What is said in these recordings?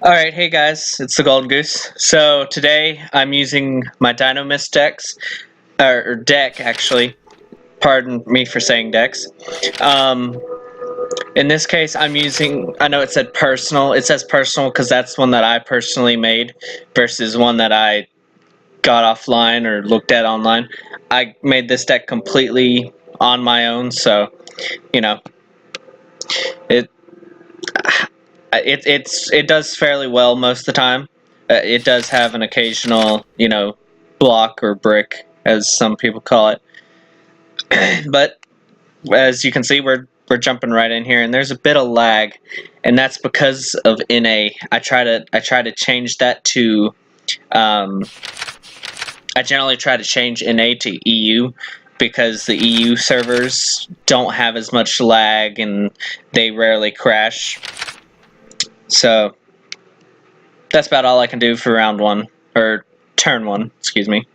Alright, hey guys, it's the Golden Goose. So today I'm using my Dinomists decks, or deck actually. Pardon me for saying decks. In this case, I'm using, I know it said personal, it says personal because that's one that I personally made versus one that I got offline or looked at online. I made this deck completely on my own, so, you know, it it does fairly well most of the time. It does have an occasional, block or brick, as some people call it. But as you can see, we're jumping right in here, and there's a bit of lag, and that's because of NA. I try to change that to. I generally try to change NA to EU because the EU servers don't have as much lag and they rarely crash. So that's about all I can do for round one, or turn one, excuse me.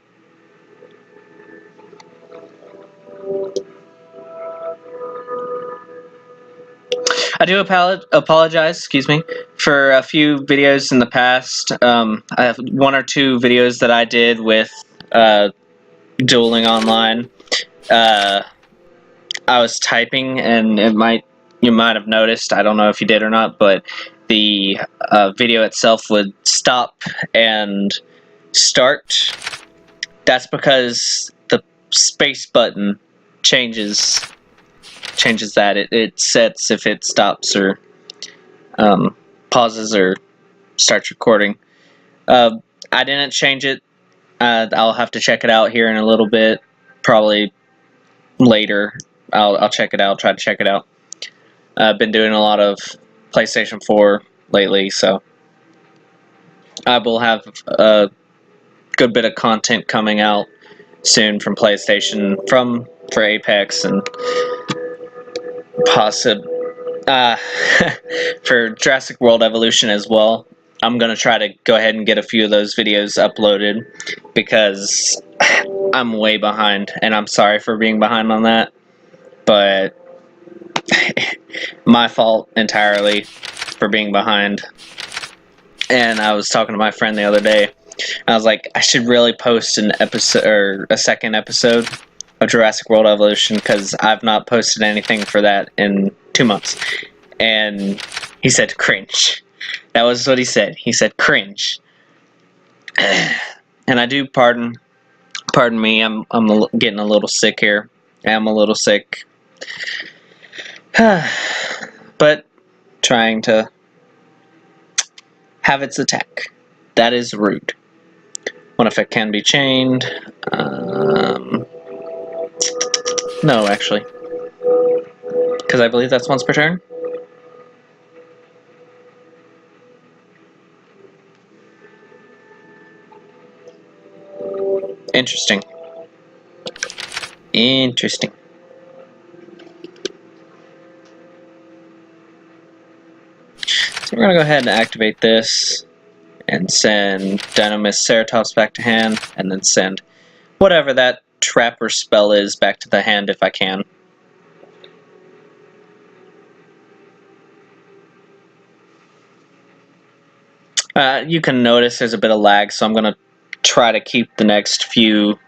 I do apologize, excuse me, for a few videos in the past. I have one or two videos that I did with dueling online. I was typing, and you might have noticed. I don't know if you did or not, but the video itself would stop and start. That's because the space button changes that. It sets if it stops or pauses or starts recording. I didn't change it. I'll have to check it out here in a little bit, probably later. I'll check it out, try to check it out. I've been doing a lot of PlayStation 4 lately, so I will have a good bit of content coming out soon from PlayStation, for Apex, and for Jurassic World Evolution as well. I'm gonna try to go ahead and get a few of those videos uploaded because I'm way behind, and I'm sorry for being behind on that, but my fault entirely for being behind. And I was talking to my friend the other day. I was like, I should really post an episode or a second episode of Jurassic World Evolution because I've not posted anything for that in 2 months. And he said cringe. That was what he said. He said cringe. And I do pardon me. I'm getting a little sick here. I'm a little sick. But trying to have its attack. That is rude. What if it can be chained? No, actually. Because I believe that's once per turn. Interesting. Interesting. So we're going to go ahead and activate this and send Dinomist Ceratops back to hand, and then send whatever that trap or spell is back to the hand if I can. You can notice there's a bit of lag, so I'm going to try to keep the next few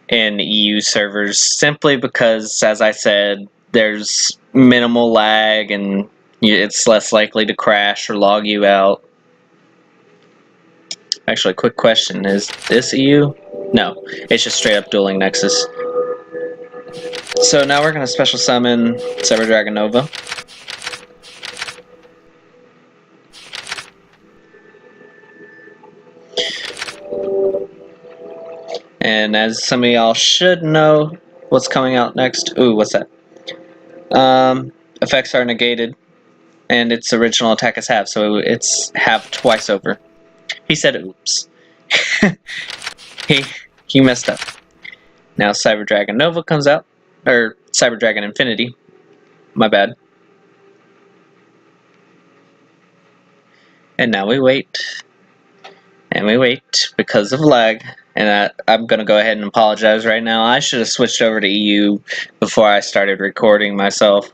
in EU servers simply because, as I said, there's minimal lag and it's less likely to crash or log you out. Actually, quick question, is this EU? No, it's just straight up Dueling Nexus. So now we're going to special summon Cyber Dragon Nova. And as some of y'all should know, what's coming out next? Ooh, what's that? Effects are negated, and its original attack is halved, so it's halved twice over. He said oops. he messed up. Now Cyber Dragon Nova comes out, or Cyber Dragon Infinity. My bad. And now we wait. And we wait because of lag. And I'm going to go ahead and apologize right now. I should have switched over to EU before I started recording myself.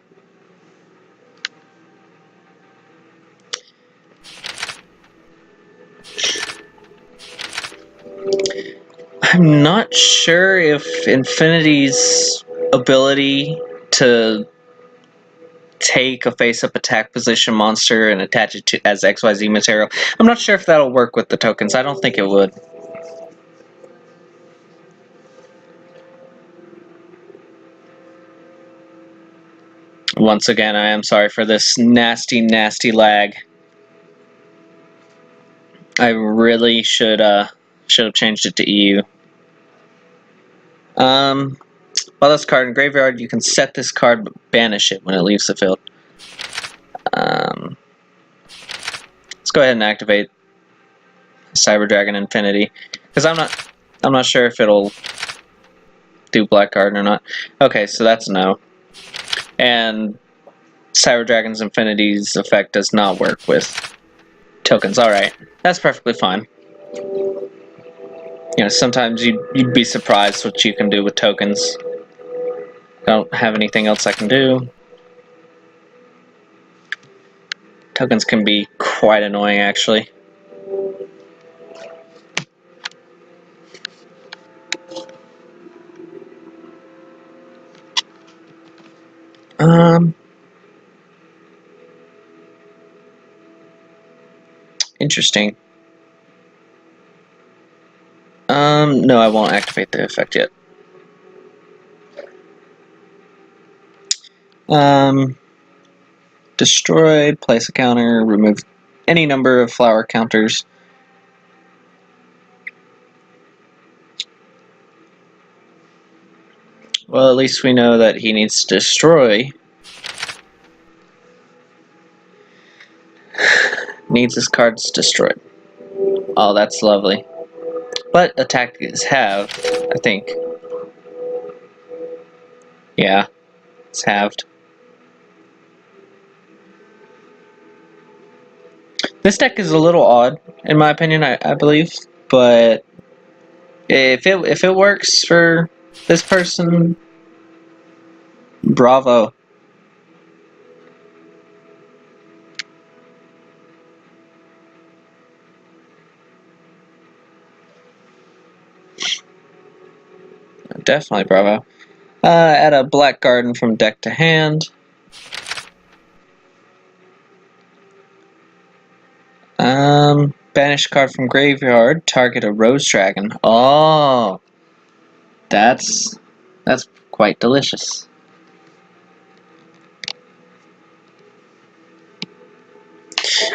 not sure if Infinity's ability to take a face-up attack position monster and attach it to as XYZ material, I'm not sure if that'll work with the tokens. I don't think it would. Once again, I am sorry for this nasty, nasty lag. I really should have changed it to EU. While this card in graveyard, you can set this card but banish it when it leaves the field. Let's go ahead and activate Cyber Dragon Infinity, because I'm not sure if it'll do Black Garden or not. Okay, so that's no. And Cyber Dragon's Infinity's effect does not work with tokens. Alright, that's perfectly fine. You know, sometimes you'd be surprised what you can do with tokens. Don't have anything else I can do. Tokens can be quite annoying, actually. Interesting. No, I won't activate the effect yet. Destroy, place a counter, remove any number of flower counters. Well, at least we know that he needs to destroy. Needs his cards destroyed. Oh, that's lovely. But attack is halved, I think. Yeah, it's halved. This deck is a little odd, in my opinion, I believe, but if it works for this person, bravo. Definitely bravo. Add a Black Garden from deck to hand. Banish card from graveyard. Target a Rose Dragon. Oh, that's quite delicious.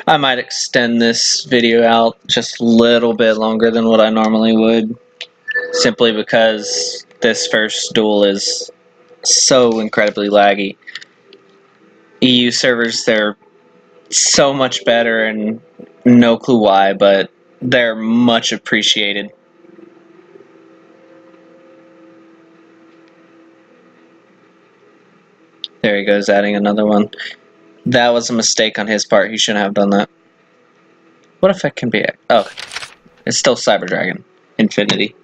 I might extend this video out just a little bit longer than what I normally would, simply because this first duel is so incredibly laggy. EU servers, they're so much better, and no clue why, but they're much appreciated. There he goes, adding another one. That was a mistake on his part. He shouldn't have done that. What effect can be... Oh, it's still Cyber Dragon Infinity.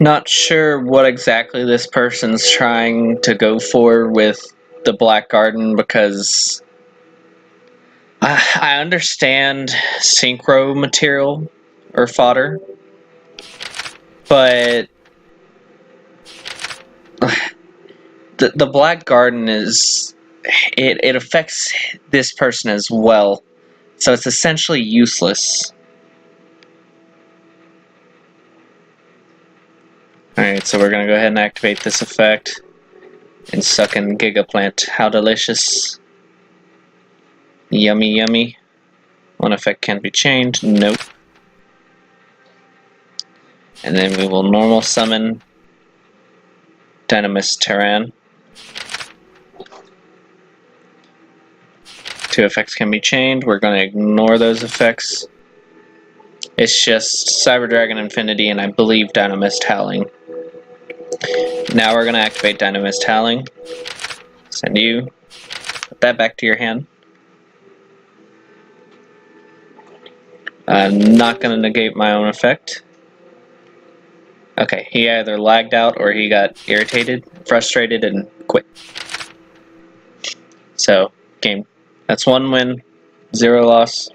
Not sure what exactly this person's trying to go for with the Black Garden, because I understand synchro material or fodder, but the Black Garden is it affects this person as well, so it's essentially useless. Alright, so we're gonna go ahead and activate this effect and suck in Gigaplant. How delicious. Yummy, yummy. One effect can be changed. Nope. And then we will normal summon Dinomists Terran. Two effects can be chained. We're going to ignore those effects. It's just Cyber Dragon Infinity and I believe Dinomist Howling. Now we're going to activate Dinomist Howling. Send you. Put that back to your hand. I'm not going to negate my own effect. Okay, he either lagged out or he got irritated, frustrated, and quit. So, game. That's 1 win, 0 loss.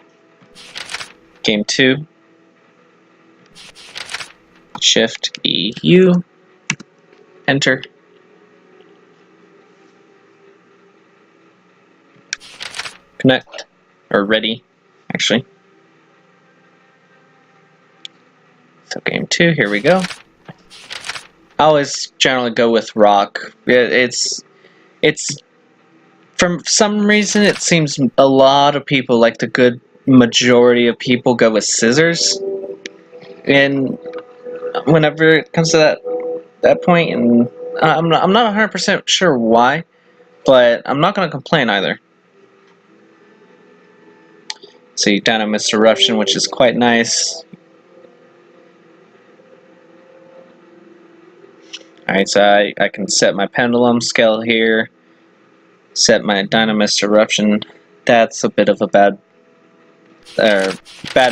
Game 2. Shift EU. Enter. Connect. Or ready, actually. So game 2, here we go. I always generally go with rock. It's for some reason it seems a lot of people, like the good majority of people, go with scissors. And whenever it comes to that point, and I'm not 100% sure why, but I'm not gonna complain either. See, Dinomists Eruption, which is quite nice. Alright, so I can set my pendulum scale here, set my Dinomist Eruption. That's a bit of a bad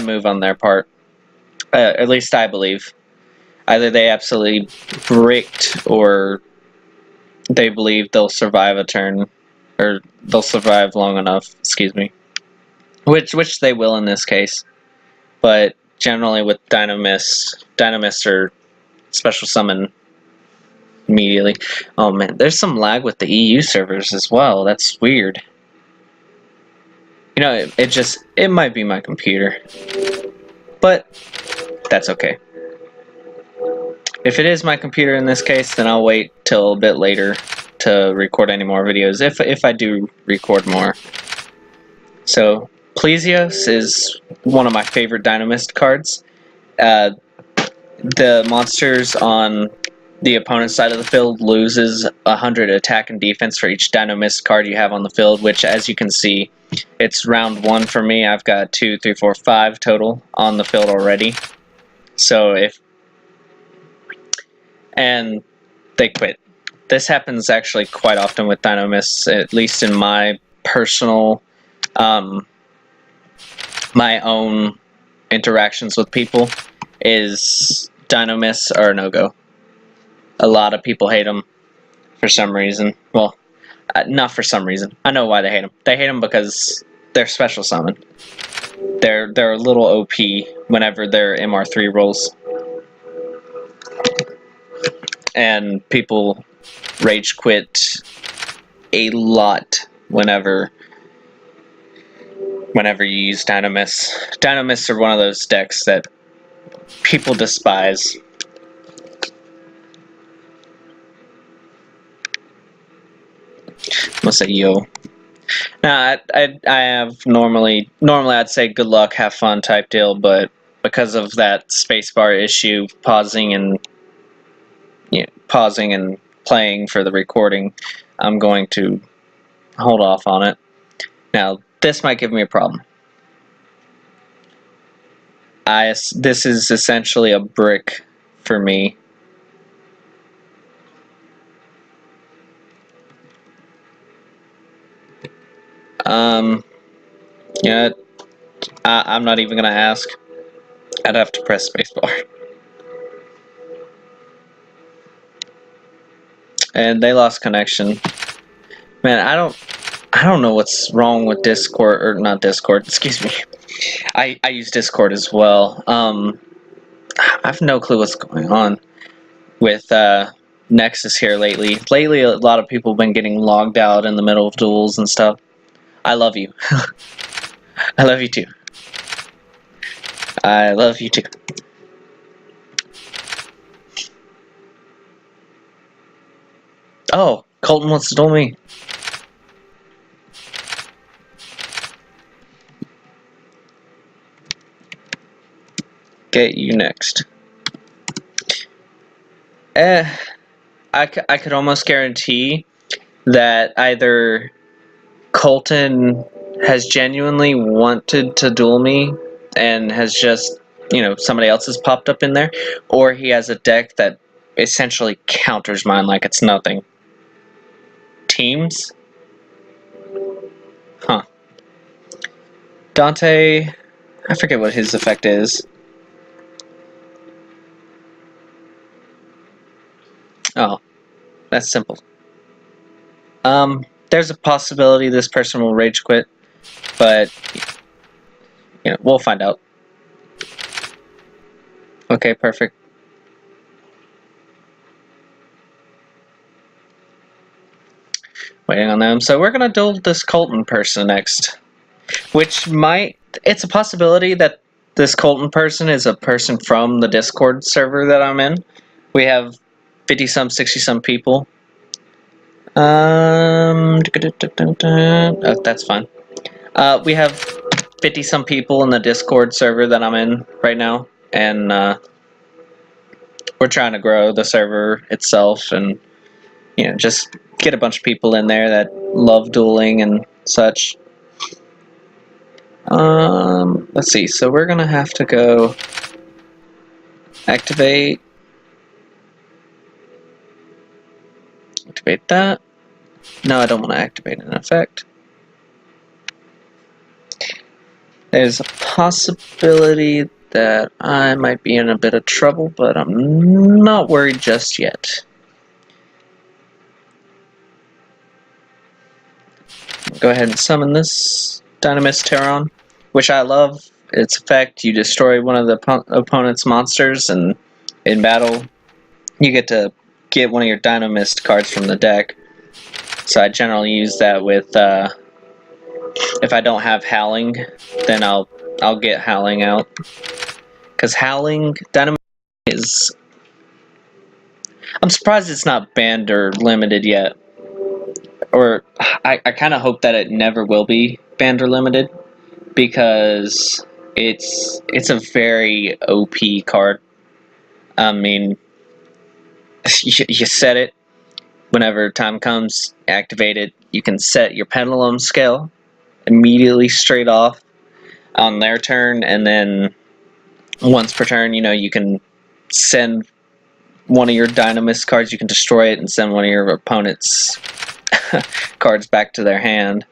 move on their part. At least I believe. Either they absolutely bricked, or they believe they'll survive a turn, or they'll survive long enough, excuse me. Which they will in this case. But generally with Dinomists are special summon immediately. Oh man, there's some lag with the EU servers as well. That's weird. You know, it might be my computer. But that's okay. If it is my computer in this case, then I'll wait till a bit later to record any more videos, if I do record more. So, Plesios is one of my favorite Dinomist cards. The monsters on the opponent's side of the field loses 100 attack and defense for each Dinomist card you have on the field, which, as you can see, it's round 1 for me. I've got 2, 3, 4, 5 total on the field already. So and they quit. This happens actually quite often with Dinomists, at least in my personal, my own interactions with people, is Dinomists are a no-go. A lot of people hate them for some reason. Well, not for some reason. I know why they hate them. They hate them because they're special summon. They're a little OP whenever they're MR3 rolls. And people rage quit a lot whenever you use Dinomists. Dinomists are one of those decks that people despise. Let's say yo. Now, I have normally I'd say good luck, have fun type deal, but because of that spacebar issue, pausing and playing for the recording, I'm going to hold off on it. Now, this might give me a problem. This is essentially a brick for me. Yeah, I'm not even gonna ask. I'd have to press spacebar. And they lost connection. Man, I don't know what's wrong with Discord, or not Discord, excuse me. I use Discord as well. I have no clue what's going on with Nexus here lately. Lately, a lot of people have been getting logged out in the middle of duels and stuff. I love you. I love you too. I love you too. Oh, Colton wants to duel me. Get you next. I could almost guarantee that either Colton has genuinely wanted to duel me and has just, somebody else has popped up in there, or he has a deck that essentially counters mine like it's nothing. teams? Huh. Dante, I forget what his effect is. Oh, that's simple. There's a possibility this person will rage quit, but you know, we'll find out. Okay, perfect. Waiting on them. So we're gonna duel this Colton person next, which might. It's a possibility that this Colton person is a person from the Discord server that I'm in. We have 50-some, 60-some people. Oh, that's fine. We have 50-some people in the Discord server that I'm in right now, and we're trying to grow the server itself, and you know, just get a bunch of people in there that love dueling and such. Let's see. So we're gonna have to go activate that. No, I don't want to activate an effect. There's a possibility that I might be in a bit of trouble, but I'm not worried just yet. Go ahead and summon this Dynamist Terron, which I love. Its effect, you destroy one of the opponent's monsters, and in battle, you get to get one of your Dynamist cards from the deck. So I generally use that with, if I don't have Howling, then I'll get Howling out. Because Howling, Dynamist is... I'm surprised it's not banned or limited yet. Or, I kind of hope that it never will be banned or limited. Because it's a very OP card. I mean, you set it, whenever time comes, activate it. You can set your pendulum scale immediately straight off on their turn, and then once per turn, you know, you can send one of your Dynamist cards, you can destroy it and send one of your opponent's cards back to their hand.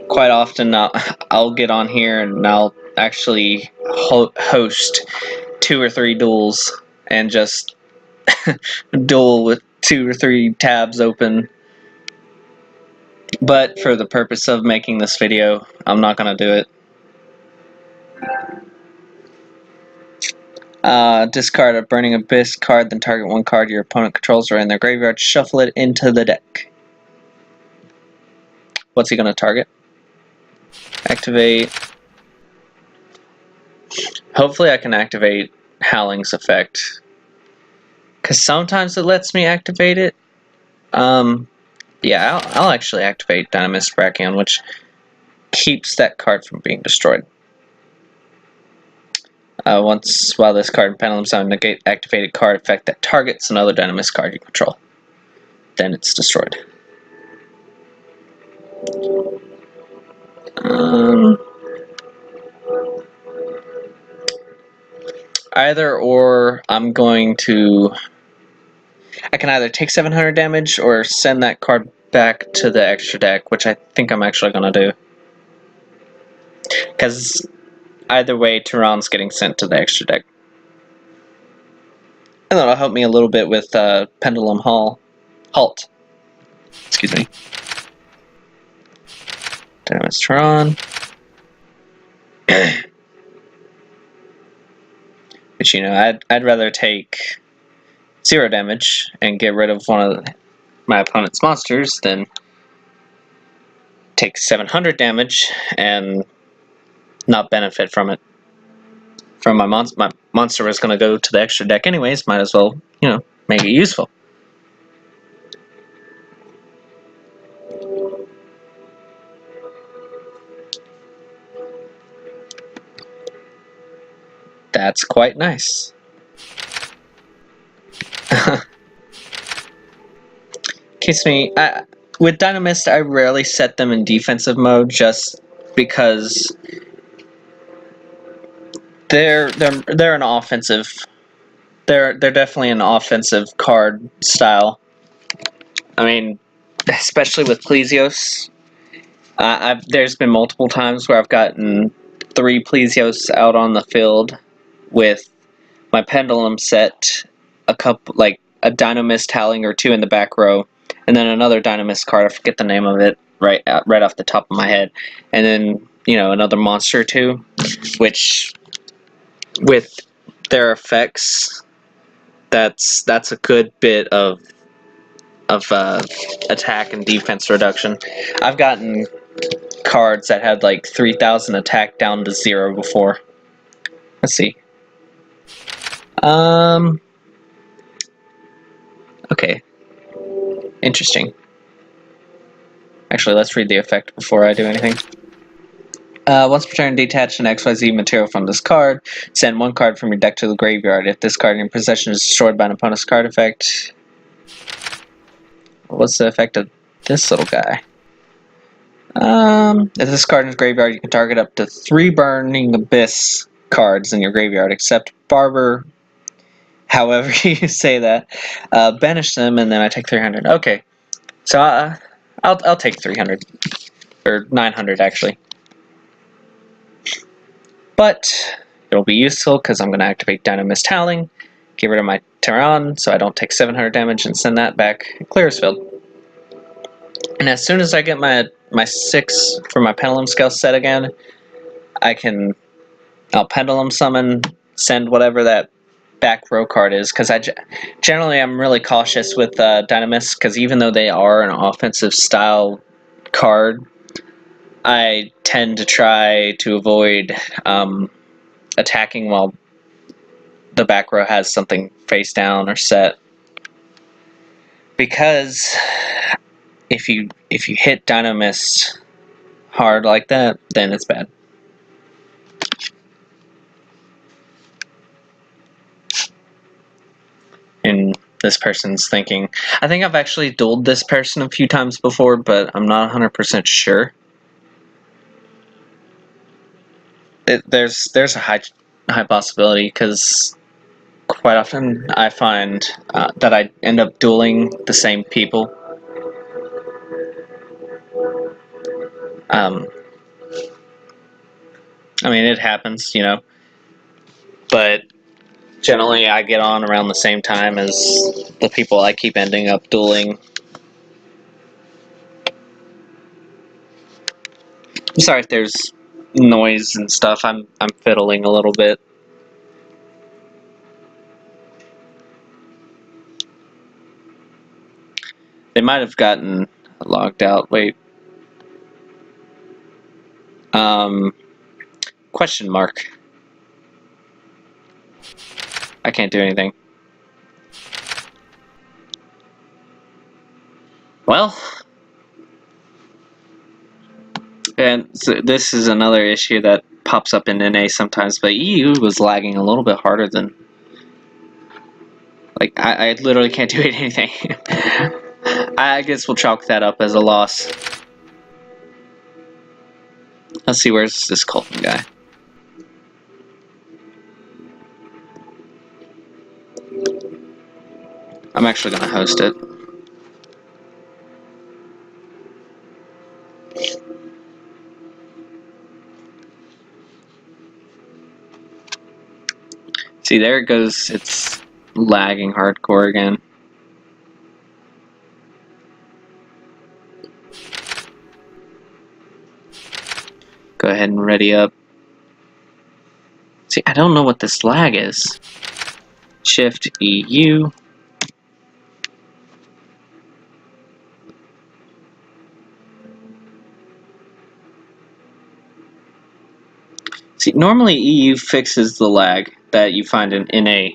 Quite often I'll get on here and I'll actually host 2 or 3 duels and just duel with 2 or 3 tabs open. But for the purpose of making this video, I'm not going to do it. Discard a Burning Abyss card, then target one card your opponent controls or in their graveyard, shuffle it into the deck. What's he going to target? Activate. Hopefully I can activate Howling's effect, because sometimes it lets me activate it. Yeah, I'll actually activate Dynamist Brachion, which keeps that card from being destroyed. While this card in Pendulum Sound, negate activated card effect that targets another Dynamist card you control. Then it's destroyed. Either or, I'm going to... I can either take 700 damage or send that card back to the extra deck, which I think I'm actually going to do. Because either way, Tehran's getting sent to the extra deck. And that'll help me a little bit with Pendulum Halt. Excuse me. Dynamist Tehran. But you know, I'd rather take 0 damage and get rid of one of my opponent's monsters than take 700 damage and not benefit from it. From my monster was going to go to the extra deck anyways, might as well, you know, make it useful. That's quite nice. Kiss me. with Dynamist, I rarely set them in defensive mode just because they're an offensive. They're definitely an offensive card style. I mean, especially with Plesios. There's been multiple times where I've gotten 3 Plesios out on the field with my Pendulum set, like a Dinomist Howling or 2 in the back row, and then another Dinomist card. I forget the name of it right off the top of my head, and then another monster or 2, which with their effects, that's a good bit of attack and defense reduction. I've gotten cards that had like 3,000 attack down to 0 before. Let's see. Okay. Interesting. Actually, let's read the effect before I do anything. Once per turn, detach an XYZ material from this card. Send 1 card from your deck to the graveyard. If this card in your possession is destroyed by an opponent's card effect... What's the effect of this little guy? If this card in the graveyard, you can target up to 3 Burning Abyss cards in your graveyard, except Barber, however you say that. Banish them, and then I take 300. Okay, so I'll take 300. Or 900, actually. But it'll be useful because I'm going to activate Dinomist Howling, get rid of my Terran so I don't take 700 damage, and send that back clears field. And as soon as I get my 6 for my Pendulum Scale set again, I'll Pendulum Summon, send whatever that back row card is, because generally I'm really cautious with Dynamis, because even though they are an offensive style card, I tend to try to avoid attacking while the back row has something face down or set, because if you hit Dynamist hard like that, then it's bad. And this person's thinking, I think I've actually dueled this person a few times before, but I'm not 100% sure. There's a high possibility, because quite often I find that I end up dueling the same people. I mean, it happens, but generally I get on around the same time as the people I keep ending up dueling. I'm sorry if there's noise and stuff. I'm fiddling a little bit. They might have gotten logged out. Wait. Question mark. I can't do anything. Well, and so this is another issue that pops up in NA sometimes, but EU was lagging a little bit harder than... Like, I literally can't do anything. I guess we'll chalk that up as a loss. Let's see, where's this Colton guy? I'm actually going to host it. See, there it goes. It's lagging hardcore again. Go ahead and ready up. See, I don't know what this lag is. Shift EU. See, normally EU fixes the lag that you find in NA.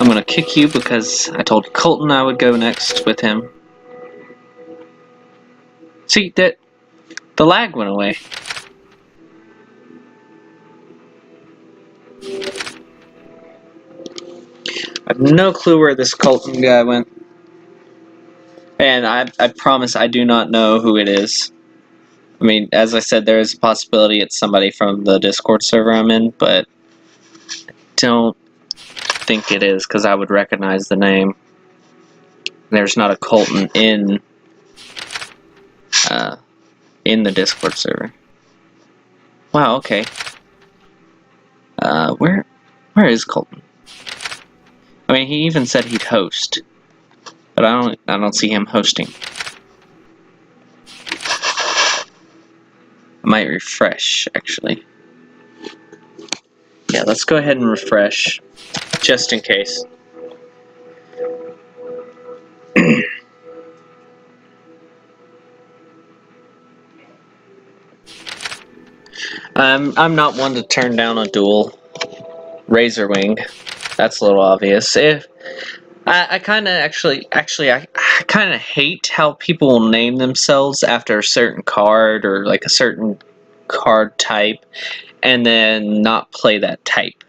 I'm gonna kick you because I told Colton I would go next with him. See, that the lag went away. I have no clue where this Colton guy went. And I promise I do not know who it is. I mean, as I said, there is a possibility it's somebody from the Discord server I'm in, but don't think it is because I would recognize the name. There's not a Colton in the Discord server. Wow. Okay. Where is Colton? I mean, he even said he'd host, but I don't see him hosting. I might refresh, actually. Yeah, let's go ahead and refresh, just in case. I'm not one to turn down a duel. Razor Wing, that's a little obvious. If I kind of I kind of hate how people will name themselves after a certain card or like a certain card type, and then not play that type.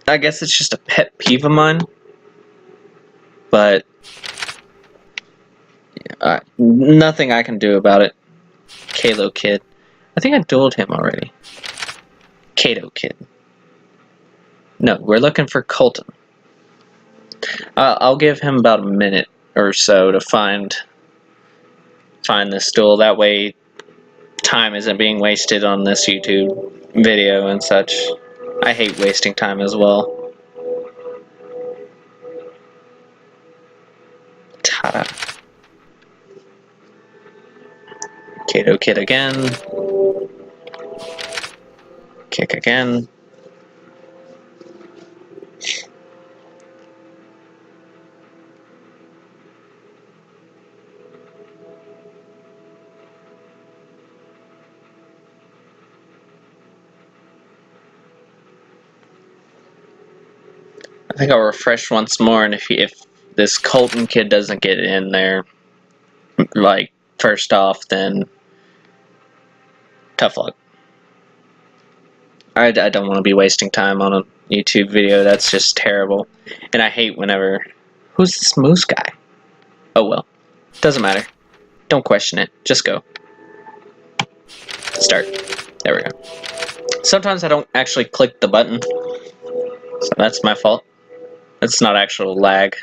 I guess it's just a pet peeve of mine, but nothing I can do about it. Kalo Kid. I think I dueled him already. Kato Kid. No, we're looking for Colton. I'll give him about a minute or so to find this duel. That way, time isn't being wasted on this YouTube video and such. I hate wasting time as well. Ta-da. Kato Kid again. Kick again. I think I'll refresh once more, and if this Colton Kid doesn't get in there, like, first off, then tough luck. I don't want to be wasting time on a YouTube video. That's just terrible. And I hate whenever... Who's this Moose guy? Oh well. Doesn't matter. Don't question it. Just go. Start. There we go. Sometimes I don't actually click the button. So that's my fault. That's not actual lag.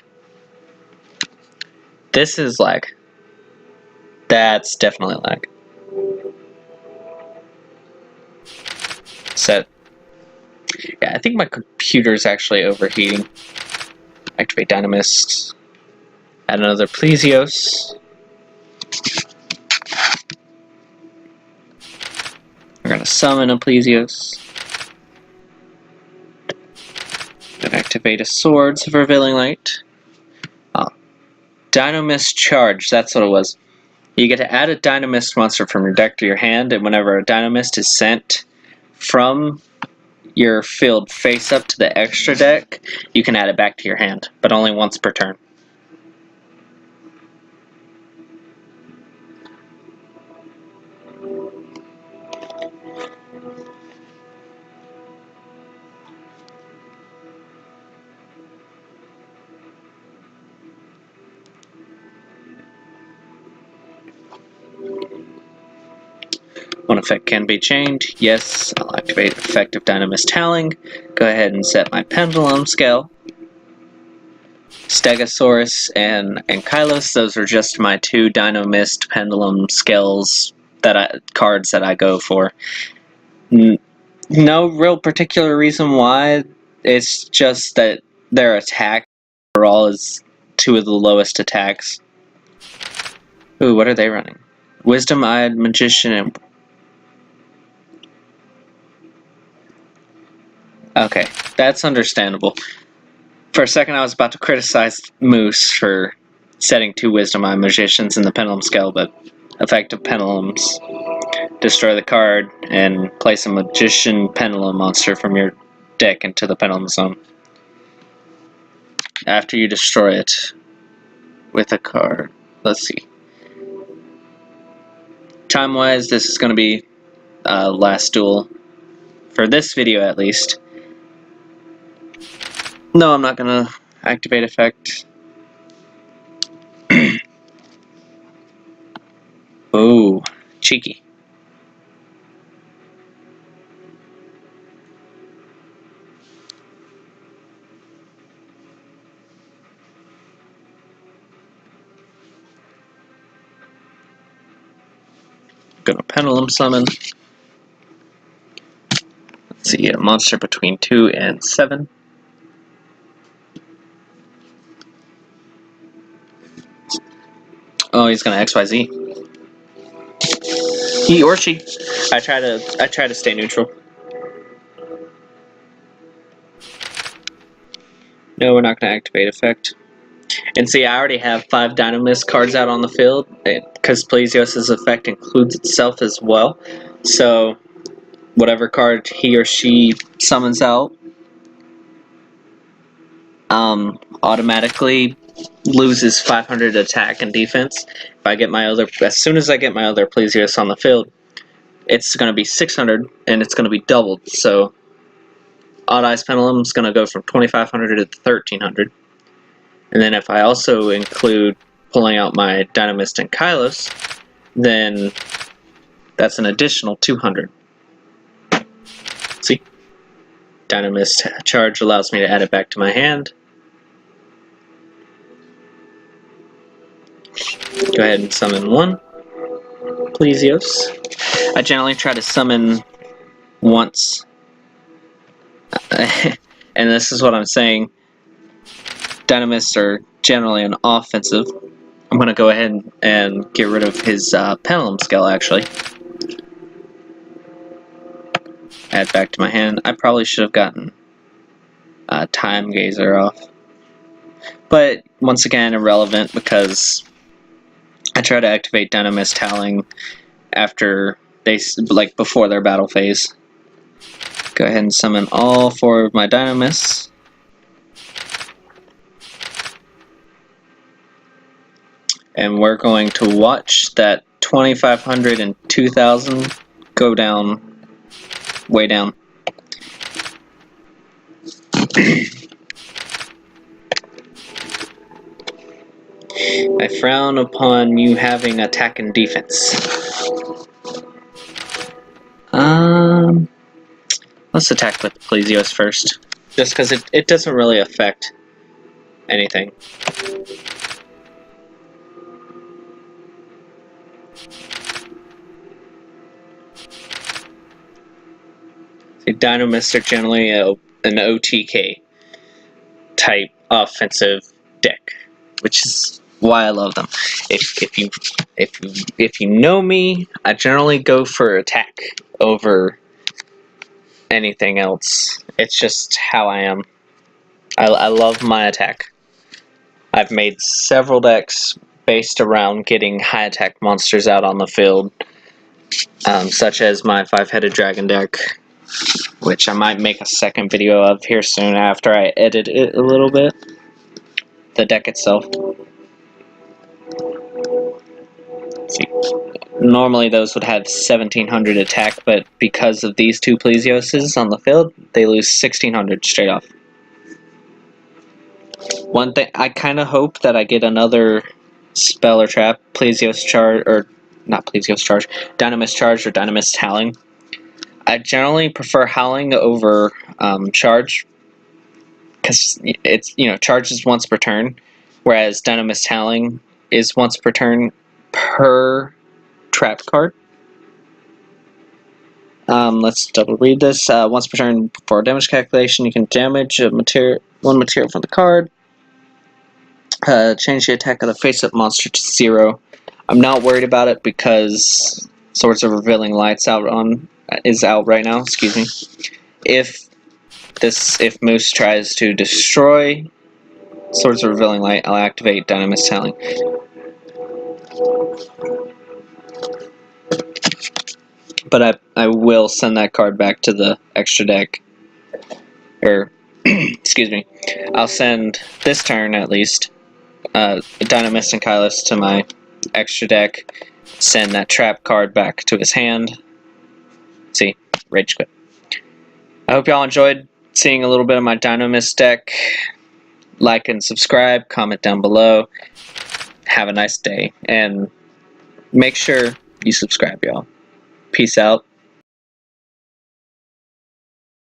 This is lag. That's definitely lag. Set. Yeah, I think my computer's actually overheating. Activate Dinomists. Add another Plesios. We're gonna summon a Plesios. Then activate a Swords of Revealing Light. Dinomist Charge, that's what it was. You get to add a Dinomist monster from your deck to your hand, and whenever a Dinomist is sent from your field face up to the extra deck, you can add it back to your hand, but only once per turn. One effect can be chained. Yes, I'll activate Effective Dinomist Howling. Go ahead and set my Pendulum Scale. Stegosaurus and Kylos, those are just my two Dinomist Pendulum Scales cards that I go for. No real particular reason why. It's just that their attack overall is two of the lowest attacks. Ooh, what are they running? Wisdom-Eyed Magician and... Okay, that's understandable. For a second I was about to criticize Moose for setting two Wisdom-Eyed Magicians in the Pendulum Scale, but effective Pendulums destroy the card and place a Magician Pendulum monster from your deck into the Pendulum Zone. After you destroy it with a card. Let's see. Time-wise, this is going to be last duel. For this video, at least. No, I'm not going to activate effect. cheeky. Gonna Pendulum Summon. Let's see, a monster between 2 and 7. Oh, he's gonna XYZ. He or she. I try to stay neutral. No, we're not gonna activate effect. And see, I already have 5 Dinomist cards out on the field because Plesio's effect includes itself as well. So whatever card he or she summons out automatically loses 500 attack and defense. If I get my other, as soon as I get my other Plesios on the field, it's going to be 600 and it's going to be doubled. So Odd Eyes Pendulum is going to go from 2500 to 1300. And then if I also include pulling out my Dynamist and Kylos, then that's an additional 200. See? Dynamist charge allows me to add it back to my hand. Go ahead and summon 1 Plesios. I generally try to summon once. And this is what I'm saying. Dynomists are generally an offensive. I'm going to go ahead and get rid of his Pendulum Scale, actually. Add back to my hand. I probably should have gotten Time Gazer off. But, once again, irrelevant because I try to activate Dynomist Howling after they, like, before their battle phase. Go ahead and summon all 4 of my Dynomists. And we're going to watch that 2500 and 2000 go down, way down. I frown upon you having attack and defense. Let's attack with Plesios first, just because it doesn't really affect anything. See, Dinomists are generally an OTK type offensive deck, which is why I love them. If you know me, I generally go for attack over anything else. It's just how I am. I love my attack. I've made several decks based around getting high attack monsters out on the field, such as my 5-headed dragon deck, which I might make a second video of here soon after I edit it a little bit. The deck itself. See, normally those would have 1700 attack, but because of these 2 Plesioses on the field, they lose 1600 straight off. One thing, I kind of hope that I get another spell or trap, Plesios charge, or not Plesios charge, Dynamist charge or Dynamist Howling. I generally prefer Howling over charge, because it's, charge is once per turn, whereas Dynamist Howling is once per turn per trap card. Let's double read this. Once per turn for damage calculation, you can damage one material from the card. Change the attack of the face-up monster to 0. I'm not worried about it because Swords of Revealing Lights is out right now. Excuse me. If Moose tries to destroy Swords of Revealing Light, I'll activate Dynamist Howling. But I will send that card back to the extra deck. Or, excuse me. I'll send, this turn at least, Dynamist and Kylos to my extra deck. Send that trap card back to his hand. See, rage quit. I hope y'all enjoyed seeing a little bit of my Dynamist deck. Like and subscribe, comment down below. Have a nice day. And make sure you subscribe, y'all. Peace out.